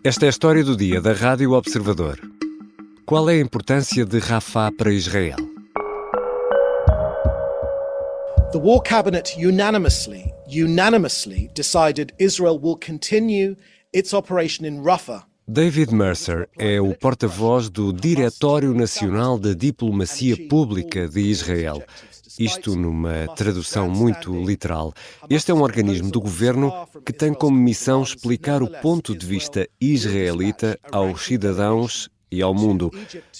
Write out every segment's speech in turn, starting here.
Esta é a história do dia da Rádio Observador. Qual é a importância de Rafah para Israel? The War Cabinet unanimously decided Israel will continue its operation in Rafah. David Mercer é o porta-voz do Diretório Nacional da Diplomacia Pública de Israel. Isto numa tradução muito literal. Este é um organismo do governo que tem como missão explicar o ponto de vista israelita aos cidadãos e ao mundo.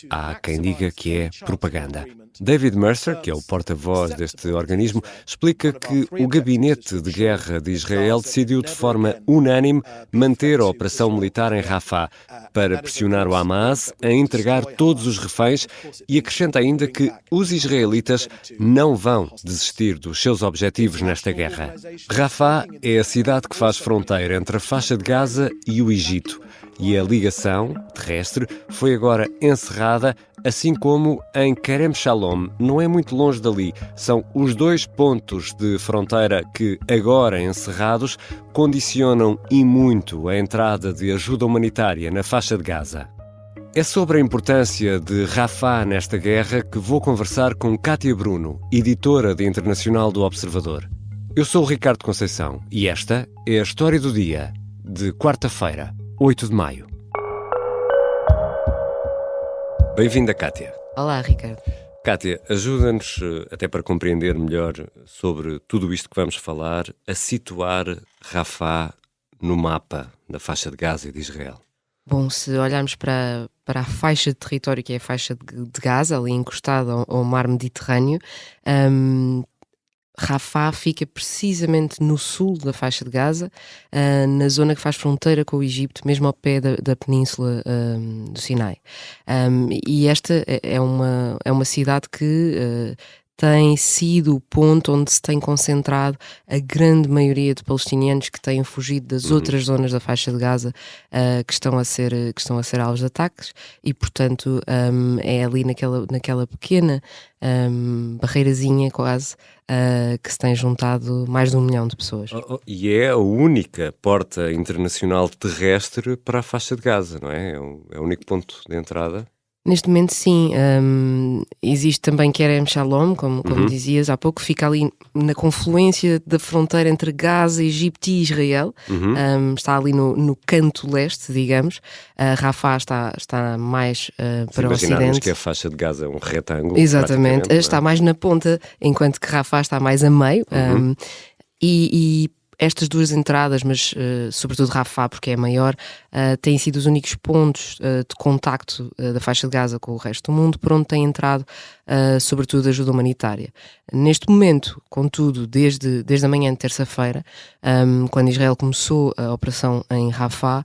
Há quem diga que é propaganda. David Mercer, que é o porta-voz deste organismo, explica que o Gabinete de Guerra de Israel decidiu de forma unânime manter a operação militar em Rafah para pressionar o Hamas a entregar todos os reféns e acrescenta ainda que os israelitas não vão desistir dos seus objetivos nesta guerra. Rafah é a cidade que faz fronteira entre a faixa de Gaza e o Egito e a ligação terrestre foi agora encerrada, assim como em Kerem Shalom, não é muito longe dali. São os dois pontos de fronteira que, agora encerrados, condicionam e muito a entrada de ajuda humanitária na faixa de Gaza. É sobre a importância de Rafah nesta guerra que vou conversar com Kátia Bruno, editora de Internacional do Observador. Eu sou o Ricardo Conceição e esta é a história do dia de quarta-feira, 8 de maio. Bem-vinda, Kátia. Olá, Ricardo. Kátia, ajuda-nos, até para compreender melhor sobre tudo isto que vamos falar, a situar Rafah no mapa da faixa de Gaza e de Israel. Bom, se olharmos para a faixa de território, que é a faixa de Gaza, ali encostada ao mar Mediterrâneo, Rafah fica precisamente no sul da faixa de Gaza, na zona que faz fronteira com o Egito, mesmo ao pé da península do Sinai. E esta é uma cidade que tem sido o ponto onde se tem concentrado a grande maioria de palestinianos que têm fugido das outras zonas da faixa de Gaza que estão a ser alvos de ataques e, portanto, é ali naquela pequena barreirazinha quase que se tem juntado mais de 1 milhão de pessoas. E é a única porta internacional terrestre para a faixa de Gaza, não é? É o único ponto de entrada. Neste momento, sim. Existe também Kerem Shalom, como dizias há pouco, fica ali na confluência da fronteira entre Gaza, Egito e Israel. Está ali no canto leste, digamos. Rafah está mais para o ocidente. Imaginarmos que a faixa de Gaza é um retângulo. Exatamente. Está mais na ponta, enquanto que Rafah está mais a meio. E estas duas entradas, mas sobretudo Rafah, porque é maior, têm sido os únicos pontos de contacto da faixa de Gaza com o resto do mundo, por onde tem entrado sobretudo ajuda humanitária. Neste momento, contudo, desde a manhã de terça-feira, quando Israel começou a operação em Rafah,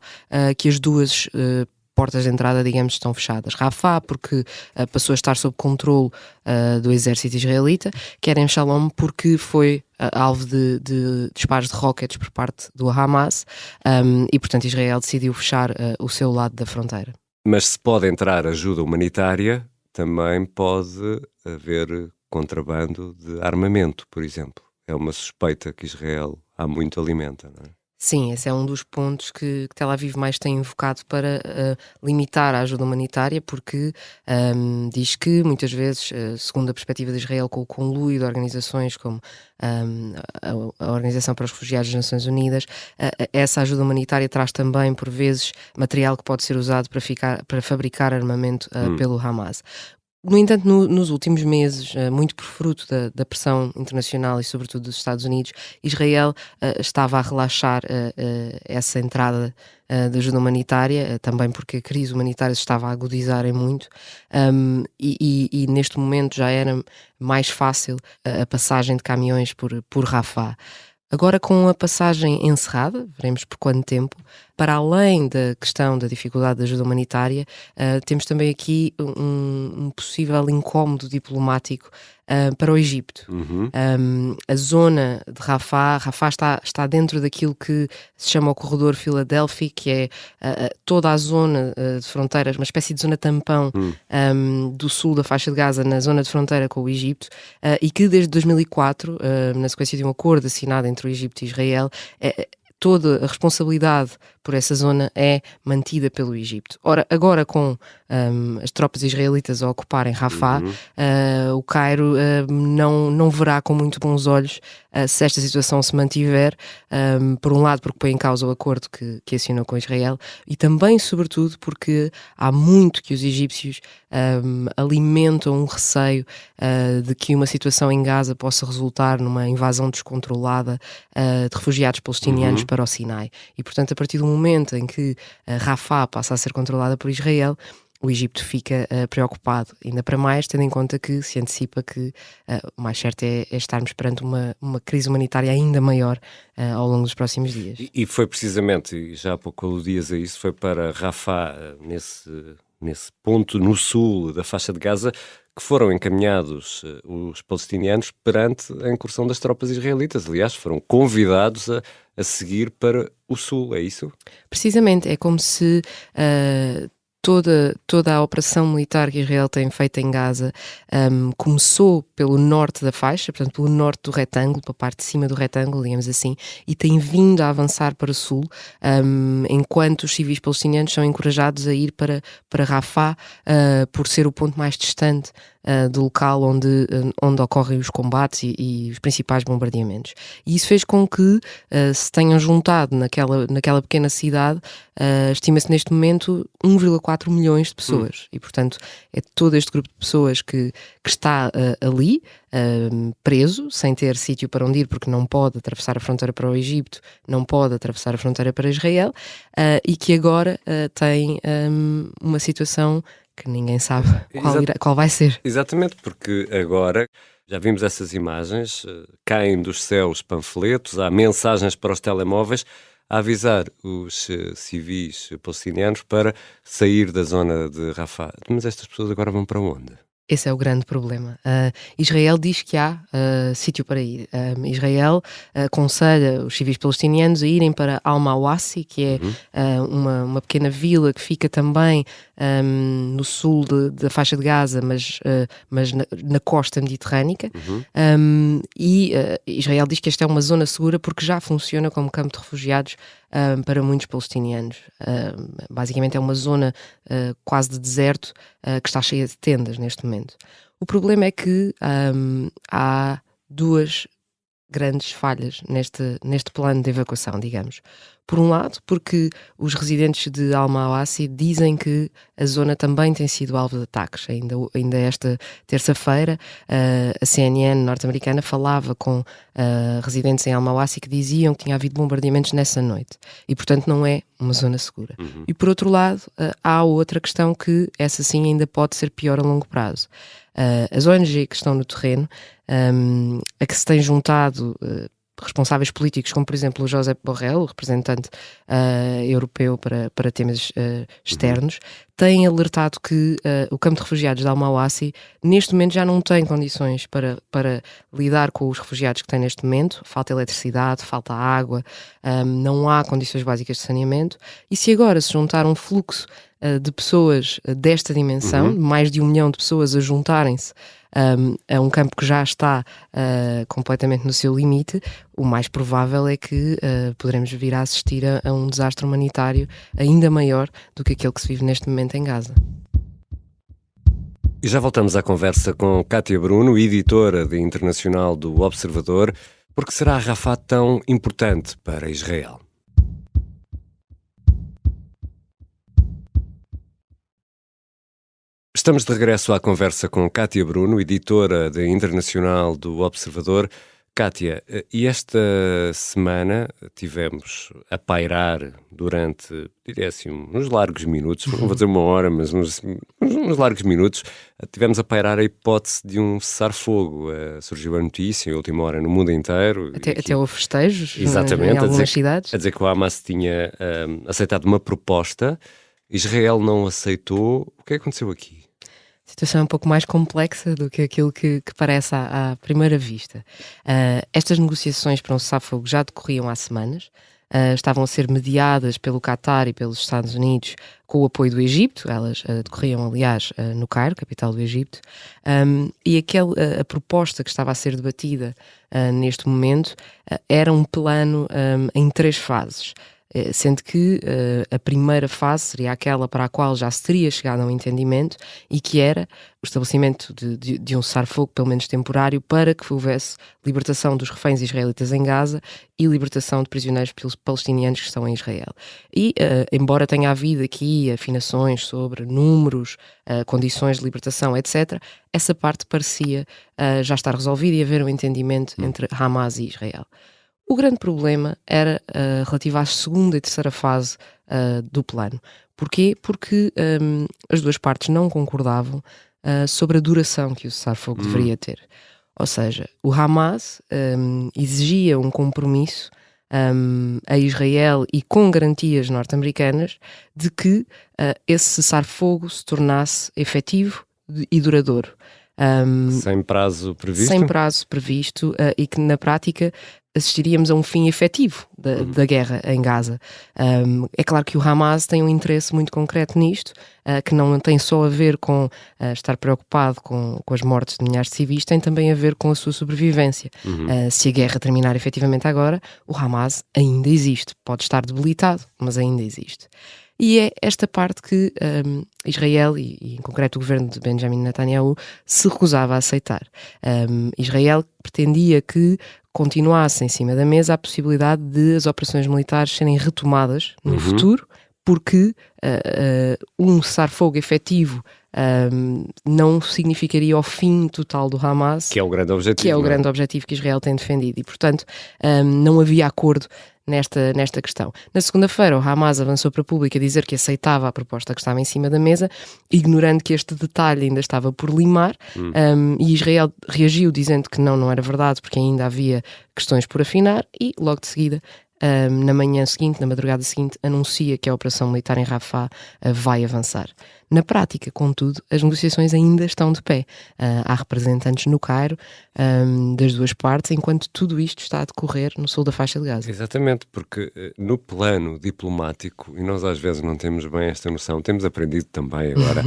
que as duas portas de entrada, digamos, estão fechadas. Rafah, porque passou a estar sob controle do exército israelita, Kerem Shalom, porque foi alvo de disparos de rockets por parte do Hamas e, portanto, Israel decidiu fechar o seu lado da fronteira. Mas se pode entrar ajuda humanitária, também pode haver contrabando de armamento, por exemplo. É uma suspeita que Israel há muito alimenta, não é? Sim, esse é um dos pontos que Tel Aviv mais tem invocado para limitar a ajuda humanitária, porque diz que muitas vezes, segundo a perspectiva de Israel, com o conluio de organizações como a Organização para os Refugiados das Nações Unidas, essa ajuda humanitária traz também, por vezes, material que pode ser usado para fabricar armamento pelo Hamas. No entanto, nos últimos meses, muito por fruto da pressão internacional e sobretudo dos Estados Unidos, Israel estava a relaxar essa entrada de ajuda humanitária, também porque a crise humanitária se estava a agudizar em muito, e neste momento já era mais fácil a passagem de caminhões por Rafah. Agora, com a passagem encerrada, veremos por quanto tempo, para além da questão da dificuldade da ajuda humanitária, temos também aqui um possível incómodo diplomático para o Egito. A zona de Rafah está dentro daquilo que se chama o corredor Filadélfia, que é toda a zona de fronteiras, uma espécie de zona tampão do sul da faixa de Gaza, na zona de fronteira com o Egito, e que desde 2004, na sequência de um acordo assinado entre o Egito e Israel, toda a responsabilidade por essa zona é mantida pelo Egito. Ora, agora com as tropas israelitas a ocuparem Rafah, o Cairo não verá com muito bons olhos se esta situação se mantiver, por um lado porque põe em causa o acordo que assinou com Israel, e também, sobretudo, porque há muito que os egípcios alimentam um receio de que uma situação em Gaza possa resultar numa invasão descontrolada de refugiados palestinianos para o Sinai. E, portanto, a partir do momento em que Rafah passa a ser controlada por Israel, o Egito fica preocupado, ainda para mais, tendo em conta que se antecipa que o mais certo é estarmos perante uma crise humanitária ainda maior ao longo dos próximos dias. E foi precisamente, e já há pouco aludias a isso, foi para Rafah, nesse ponto no sul da faixa de Gaza, que foram encaminhados os palestinianos perante a incursão das tropas israelitas. Aliás, foram convidados a seguir para o sul, é isso? Precisamente, é como se toda a operação militar que Israel tem feito em Gaza começou pelo norte da faixa, portanto pelo norte do retângulo, para a parte de cima do retângulo, digamos assim, e tem vindo a avançar para o sul, enquanto os civis palestinianos são encorajados a ir para Rafah, por ser o ponto mais distante do local onde ocorrem os combates e os principais bombardeamentos. E isso fez com que se tenham juntado naquela pequena cidade, estima-se neste momento 1,4 milhões de pessoas. E, portanto, é todo este grupo de pessoas que está ali, preso, sem ter sítio para onde ir, porque não pode atravessar a fronteira para o Egito, não pode atravessar a fronteira para Israel, e que agora tem uma situação que ninguém sabe qual vai ser. Exatamente, porque agora já vimos essas imagens, caem dos céus panfletos, há mensagens para os telemóveis a avisar os civis palestinianos para sair da zona de Rafah. Mas estas pessoas agora vão para onde? Esse é o grande problema. Israel diz que há sítio para ir. Israel aconselha os civis palestinianos a irem para Al-Mawasi, que é uma pequena vila que fica também no sul da faixa de Gaza, mas na costa mediterrânica. E Israel diz que esta é uma zona segura porque já funciona como campo de refugiados para muitos palestinianos. Basicamente é uma zona quase de deserto que está cheia de tendas neste momento. O problema é que há duas grandes falhas neste plano de evacuação, digamos. Por um lado, porque os residentes de Al-Mawasi dizem que a zona também tem sido alvo de ataques. Ainda esta terça-feira, a CNN norte-americana falava com residentes em Al-Mawasi que diziam que tinha havido bombardeamentos nessa noite. E, portanto, não é uma zona segura. E, por outro lado, há outra questão que, essa sim, ainda pode ser pior a longo prazo. As ONG que estão no terreno, a que se têm juntado responsáveis políticos, como por exemplo o Josep Borrell, o representante europeu para temas externos, têm alertado que o campo de refugiados de Al-Mawasi neste momento já não tem condições para lidar com os refugiados que tem neste momento. Falta eletricidade, falta água, não há condições básicas de saneamento, e se agora se juntar um fluxo de pessoas desta dimensão, mais de 1 milhão de pessoas a juntarem-se a um campo que já está completamente no seu limite, o mais provável é que poderemos vir a assistir a um desastre humanitário ainda maior do que aquele que se vive neste momento em Gaza. E já voltamos à conversa com Kátia Bruno, editora de Internacional do Observador. Por que será Rafah tão importante para Israel? Estamos de regresso à conversa com Kátia Bruno, editora de Internacional do Observador. Kátia, e esta semana tivemos a pairar durante, diria assim, uns largos minutos, não vou dizer 1 hora, mas uns largos minutos, tivemos a pairar a hipótese de um cessar-fogo. Surgiu a notícia, em última hora, no mundo inteiro. Até houve festejos, exatamente, em algumas cidades. A dizer que o Hamas tinha aceitado uma proposta, Israel não aceitou. O que aconteceu aqui? A situação é um pouco mais complexa do que aquilo que parece à primeira vista. Estas negociações para um cessar-fogo já decorriam há semanas. estavam a ser mediadas pelo Qatar e pelos Estados Unidos com o apoio do Egito. Elas decorriam, aliás, no Cairo, capital do Egito, e a proposta que estava a ser debatida neste momento era um plano em 3 fases. Sendo que a primeira fase seria aquela para a qual já se teria chegado a um entendimento e que era o estabelecimento de um cessar-fogo, pelo menos temporário, para que houvesse libertação dos reféns israelitas em Gaza e libertação de prisioneiros palestinianos que estão em Israel. E, embora tenha havido aqui afinações sobre números, condições de libertação, etc., essa parte parecia já estar resolvida e haver um entendimento entre Hamas e Israel. O grande problema era relativo à segunda e terceira fase do plano. Porquê? Porque as duas partes não concordavam sobre a duração que o cessar-fogo deveria ter. Ou seja, o Hamas exigia um compromisso a Israel e com garantias norte-americanas de que esse cessar-fogo se tornasse efetivo e duradouro. Sem prazo previsto? Sem prazo previsto e que na prática assistiríamos a um fim efetivo da guerra em Gaza. É claro que o Hamas tem um interesse muito concreto nisto, que não tem só a ver com estar preocupado com as mortes de milhares de civis, tem também a ver com a sua sobrevivência. Se a guerra terminar efetivamente agora, o Hamas ainda existe. Pode estar debilitado, mas ainda existe. E é esta parte que Israel, e em concreto o governo de Benjamin Netanyahu, se recusava a aceitar. Israel pretendia que continuasse em cima da mesa a possibilidade de as operações militares serem retomadas no futuro, porque um cessar-fogo efetivo não significaria o fim total do Hamas, que é o grande objetivo. Que é o grande objetivo que Israel tem defendido. E, portanto, não havia acordo nesta questão. Na segunda-feira, o Hamas avançou para público a dizer que aceitava a proposta que estava em cima da mesa, ignorando que este detalhe ainda estava por limar, e Israel reagiu dizendo que não era verdade, porque ainda havia questões por afinar, e logo de seguida, na manhã seguinte, na madrugada seguinte, anuncia que a operação militar em Rafah vai avançar. Na prática, contudo, as negociações ainda estão de pé. Há representantes no Cairo das duas partes, enquanto tudo isto está a decorrer no sul da faixa de Gaza. Exatamente, porque no plano diplomático, e nós às vezes não temos bem esta noção, temos aprendido também agora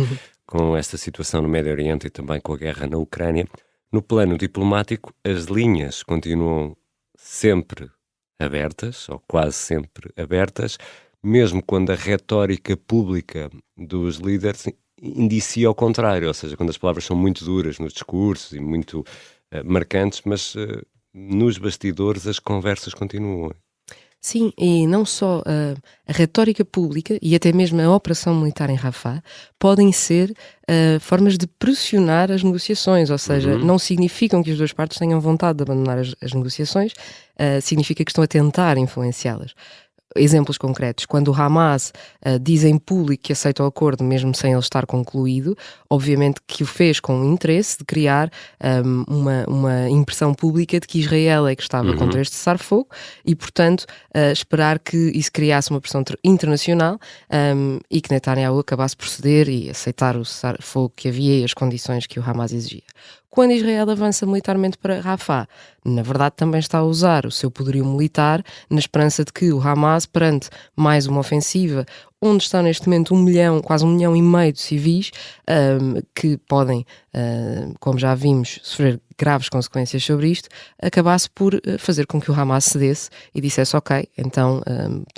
com esta situação no Médio Oriente e também com a guerra na Ucrânia, no plano diplomático as linhas continuam sempre abertas, ou quase sempre abertas, mesmo quando a retórica pública dos líderes indicia ao contrário, ou seja, quando as palavras são muito duras nos discursos e muito marcantes, mas nos bastidores as conversas continuam. Sim, e não só a retórica pública e até mesmo a operação militar em Rafah podem ser formas de pressionar as negociações, ou seja, não significam que as duas partes tenham vontade de abandonar as negociações, significa que estão a tentar influenciá-las. Exemplos concretos, quando o Hamas diz em público que aceita o acordo mesmo sem ele estar concluído, obviamente que o fez com o interesse de criar uma impressão pública de que Israel é que estava contra este cessar-fogo e, portanto, esperar que isso criasse uma pressão internacional e que Netanyahu acabasse por ceder e aceitar o cessar-fogo que havia e as condições que o Hamas exigia. Quando Israel avança militarmente para Rafah, na verdade também está a usar o seu poderio militar na esperança de que o Hamas, perante mais uma ofensiva, onde está neste momento quase 1,5 milhão de civis, que podem, como já vimos, sofrer graves consequências sobre isto, acabasse por fazer com que o Hamas cedesse e dissesse ok, então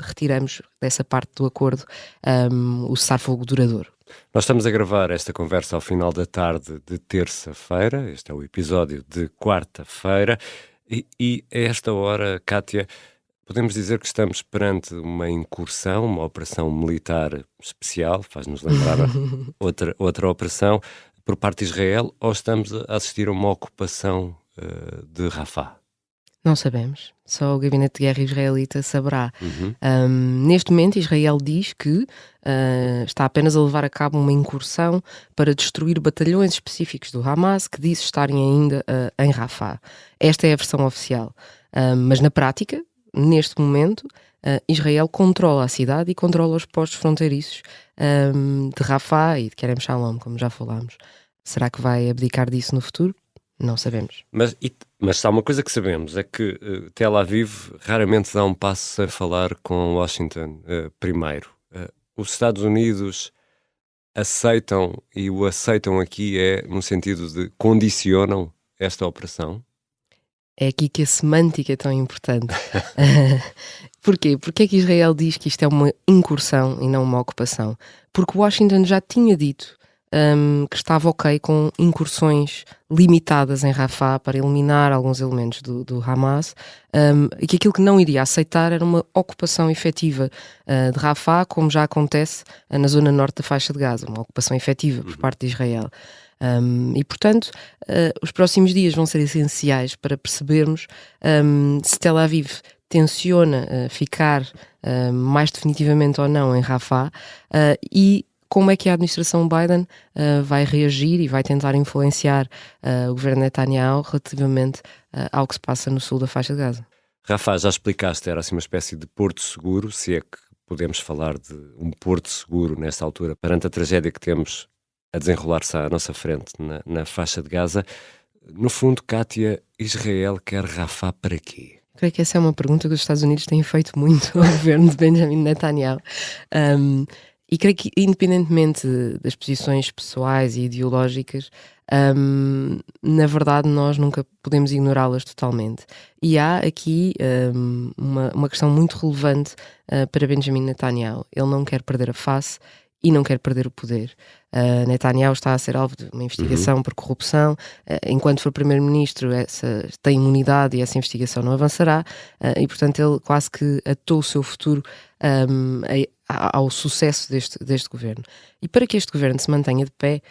retiramos dessa parte do acordo o cessar-fogo duradouro. Nós estamos a gravar esta conversa ao final da tarde de terça-feira, este é o episódio de quarta-feira, e a esta hora, Kátia, podemos dizer que estamos perante uma incursão, uma operação militar especial, faz-nos lembrar outra operação, por parte de Israel, ou estamos a assistir a uma ocupação de Rafah? Não sabemos, só o Gabinete de Guerra israelita saberá. Neste momento, Israel diz que está apenas a levar a cabo uma incursão para destruir batalhões específicos do Hamas que diz estarem ainda em Rafah. Esta é a versão oficial. Mas na prática, neste momento, Israel controla a cidade e controla os postos fronteiriços de Rafah e de Kerem Shalom, como já falámos. Será que vai abdicar disso no futuro? Não sabemos. Mas Mas há uma coisa que sabemos, é que Tel Aviv raramente dá um passo a falar com Washington primeiro. Os Estados Unidos aceitam, e o aceitam aqui no sentido de condicionam esta operação? É aqui que a semântica é tão importante. Porquê? Porque é que Israel diz que isto é uma incursão e não uma ocupação? Porque Washington já tinha dito que estava ok com incursões limitadas em Rafah para eliminar alguns elementos do Hamas, e que aquilo que não iria aceitar era uma ocupação efetiva de Rafah, como já acontece na zona norte da faixa de Gaza, uma ocupação efetiva por parte de Israel. E, portanto, os próximos dias vão ser essenciais para percebermos se Tel Aviv tenciona ficar mais definitivamente ou não em Rafah, e como é que a administração Biden vai reagir e vai tentar influenciar o governo Netanyahu relativamente ao que se passa no sul da faixa de Gaza. Rafah, já explicaste, era assim uma espécie de porto seguro, se é que podemos falar de um porto seguro nesta altura, perante a tragédia que temos a desenrolar-se à nossa frente na faixa de Gaza. No fundo, Kátia, Israel quer Rafah para quê? Creio que essa é uma pergunta que os Estados Unidos têm feito muito ao governo de Benjamin Netanyahu. E creio que, independentemente das posições pessoais e ideológicas, na verdade nós nunca podemos ignorá-las totalmente. E há aqui uma questão muito relevante para Benjamin Netanyahu. Ele não quer perder a face e não quer perder o poder. Netanyahu está a ser alvo de uma investigação por corrupção. Enquanto for primeiro-ministro, tem imunidade e essa investigação não avançará, e portanto ele quase que atou o seu futuro ao sucesso deste governo. E para que este governo se mantenha de pé,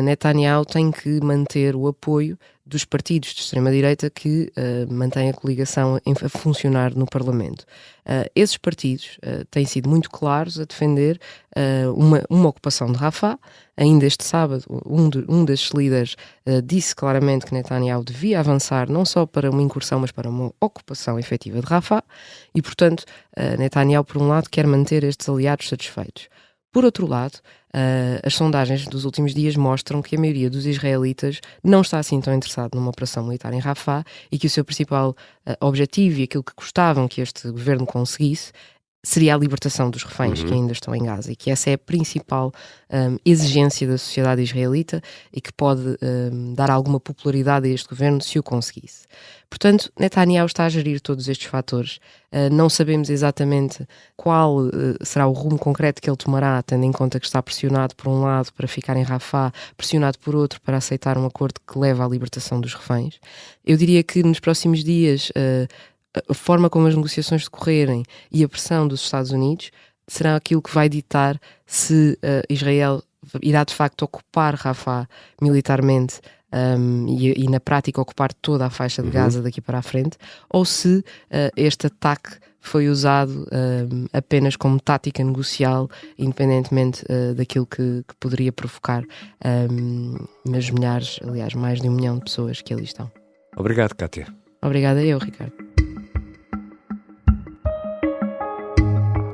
Netanyahu tem que manter o apoio dos partidos de extrema-direita que mantêm a coligação a funcionar no Parlamento. Esses partidos têm sido muito claros a defender uma ocupação de Rafah. Ainda este sábado, um desses líderes disse claramente que Netanyahu devia avançar não só para uma incursão, mas para uma ocupação efetiva de Rafah, e, portanto, Netanyahu, por um lado, quer manter estes aliados satisfeitos. Por outro lado, as sondagens dos últimos dias mostram que a maioria dos israelitas não está assim tão interessado numa operação militar em Rafah, e que o seu principal objetivo e aquilo que gostavam que este governo conseguisse seria a libertação dos reféns que ainda estão em Gaza, e que essa é a principal exigência da sociedade israelita e que pode dar alguma popularidade a este governo se o conseguisse. Portanto, Netanyahu está a gerir todos estes fatores. Não sabemos exatamente qual será o rumo concreto que ele tomará, tendo em conta que está pressionado por um lado para ficar em Rafah, pressionado por outro para aceitar um acordo que leva à libertação dos reféns. Eu diria que nos próximos dias a forma como as negociações decorrerem e a pressão dos Estados Unidos será aquilo que vai ditar se Israel irá de facto ocupar Rafah militarmente e na prática ocupar toda a faixa de Gaza daqui para a frente, ou se este ataque foi usado apenas como tática negocial, independentemente daquilo que poderia provocar nas milhares, aliás mais de 1 milhão de pessoas que ali estão. Obrigado, Kátia. Obrigada eu, Ricardo.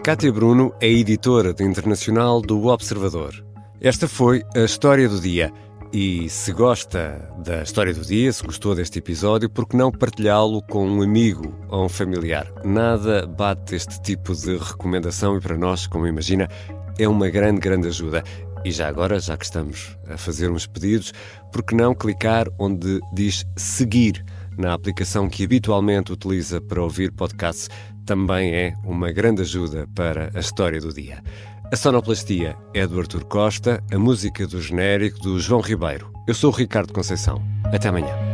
Kátia Bruno é editora de internacional do Observador. Esta foi a História do Dia. E se gosta da História do Dia, se gostou deste episódio, por que não partilhá-lo com um amigo ou um familiar? Nada bate este tipo de recomendação e para nós, como imagina, é uma grande, grande ajuda. E já agora, já que estamos a fazer uns pedidos, por que não clicar onde diz seguir na aplicação que habitualmente utiliza para ouvir podcasts? Também é uma grande ajuda para a História do Dia. A sonoplastia é do Artur Costa, a música do genérico do João Ribeiro. Eu sou o Ricardo Conceição. Até amanhã.